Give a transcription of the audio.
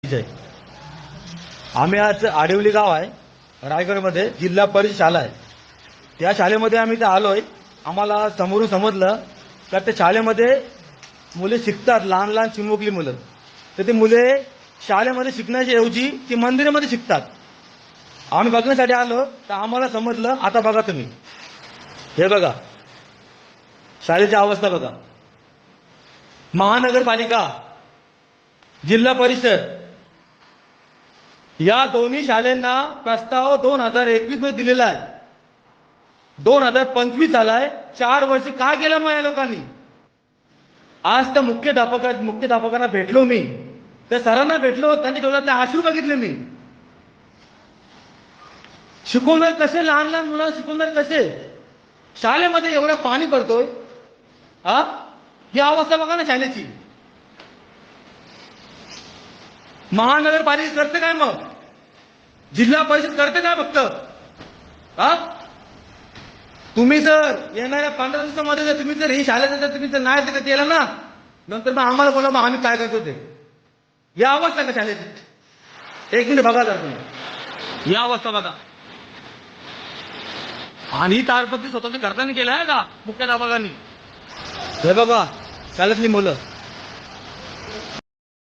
जय. आम्ही आज आडिवली गाव आहे रायगडमध्ये जिल्हा परिषद शाळा आहे. त्या शाळेमध्ये आम्ही इथे आलोय. आम्हाला समोरून समजलं का त्या शाळेमध्ये मुले शिकतात, लहान लहान चिमुकली मुलं. तर ते मुले शाळेमध्ये शिकण्याच्या ऐवजी ती मंदिरामध्ये शिकतात. आम्ही बघण्यासाठी आलो तर आम्हाला समजलं. आता बघा तुम्ही, हे बघा शाळेची अवस्था बघा. महानगरपालिका, जिल्हा परिषद या दोन्ही शाळांना प्रस्ताव 2021 मध्ये दिलेला आहे. 2025 झालाय. 4 वर्ष का गेलं मग या लोकांनी? आज तर मुख्याध्यापकांना भेटलो मी, त्या सरांना भेटलो, त्यांच्या डोळ्यातले अश्रू बघितले मी. शिकवणार कसे? लहान लहान मुलं शिकवणार कसे? शाळेमध्ये एवढं पाणी पडतोय. हा, ही अवस्था बघा ना शाळेची. महानगरपालिका करते काय मग? जिल्हा परिषद करते काय फक्त? हा, तुम्ही जर येणाऱ्या 15 दिवसामध्ये जर तुम्ही जर ही शाळेत जर तुम्ही जर नाही केलं ना, नंतर मग आम्हाला बोला मग आम्ही काय करतो ते. या अवस्था का शाळेची? एक मिनिट बघा जर तुम्ही या अवस्था बघा. आणि तारपत्री स्वतःच्या घरच्यांनी केलं आहे का मुख्याध्यापकांनी? हे बघा शाळेतली मुलं